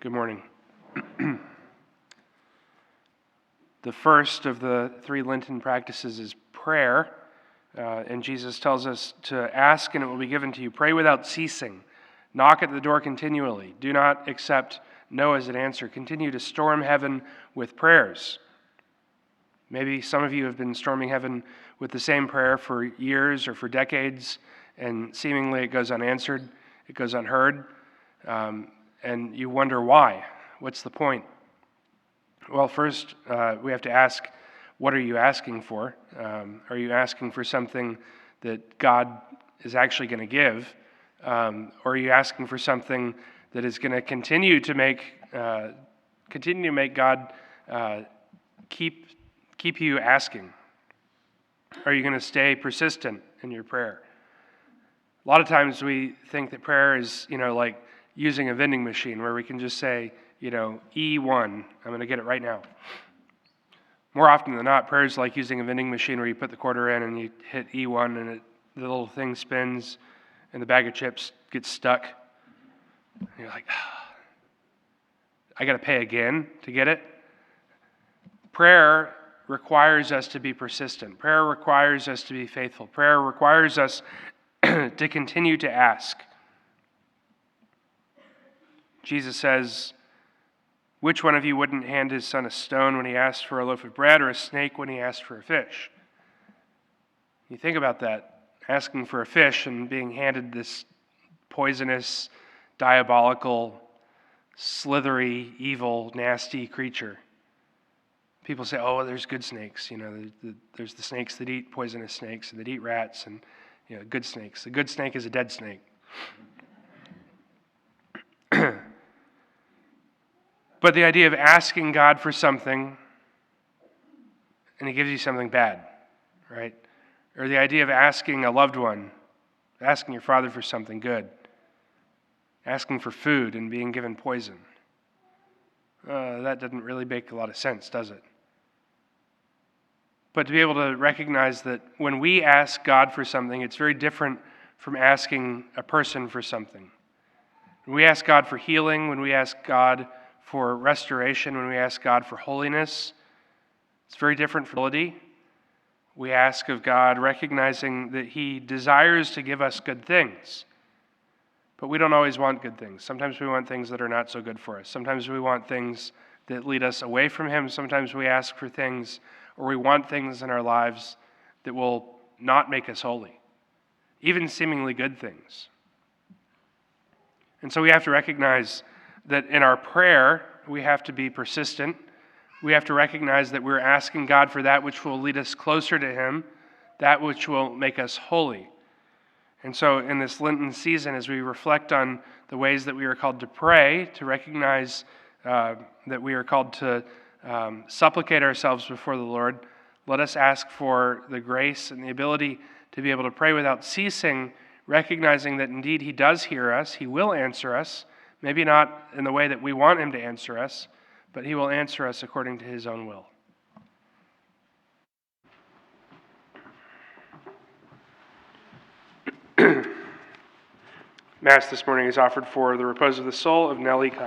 Good morning. The first of the three Lenten practices is prayer, and Jesus tells us to ask and it will be given to you. Pray without ceasing. Knock at the door continually. Do not accept no as an answer. Continue to storm heaven with prayers. Maybe some of you have been storming heaven with the same prayer for years or for decades, and seemingly it goes unanswered, it goes unheard, and you wonder why. What's the point? Well, first, we have to ask, what are you asking for? Are you asking for something that God is actually going to give? Or are you asking for something that is going to continue to make God keep you asking? Are you going to stay persistent in your prayer? A lot of times we think that prayer is, like using a vending machine where we can just say, E1, I'm going to get it right now. More often than not, prayer is like using a vending machine where you put the quarter in and you hit E1 and the little thing spins and the bag of chips gets stuck. And you're like, I got to pay again to get it. Prayer requires us to be persistent. Prayer requires us to be faithful. Prayer requires us to continue to ask. Jesus says, which one of you wouldn't hand his son a stone when he asked for a loaf of bread or a snake when he asked for a fish? You think about that, asking for a fish and being handed this poisonous, diabolical, slithery, evil, nasty creature. People say, oh, there's good snakes. There's the snakes that eat poisonous snakes and that eat rats and good snakes. The good snake is a dead snake. But the idea of asking God for something and he gives you something bad, right? Or the idea of asking a loved one, asking your father for something good, asking for food and being given poison. That doesn't really make a lot of sense, does it? But to be able to recognize that when we ask God for something, it's very different from asking a person for something. When we ask God for healing, when we ask God for restoration, when we ask God for holiness, it's very different from ability. We ask of God recognizing that he desires to give us good things. But we don't always want good things. Sometimes we want things that are not so good for us. Sometimes we want things that lead us away from him. Sometimes we ask for things or we want things in our lives that will not make us holy, even seemingly good things. And so we have to recognize that in our prayer, we have to be persistent. We have to recognize that we're asking God for that which will lead us closer to him, that which will make us holy. And so in this Lenten season, as we reflect on the ways that we are called to pray, to recognize that we are called to supplicate ourselves before the Lord, let us ask for the grace and the ability to be able to pray without ceasing, recognizing that indeed he does hear us, he will answer us, maybe not in the way that we want him to answer us, but he will answer us according to his own will. Mass this morning is offered for the repose of the soul of Nellie Cox.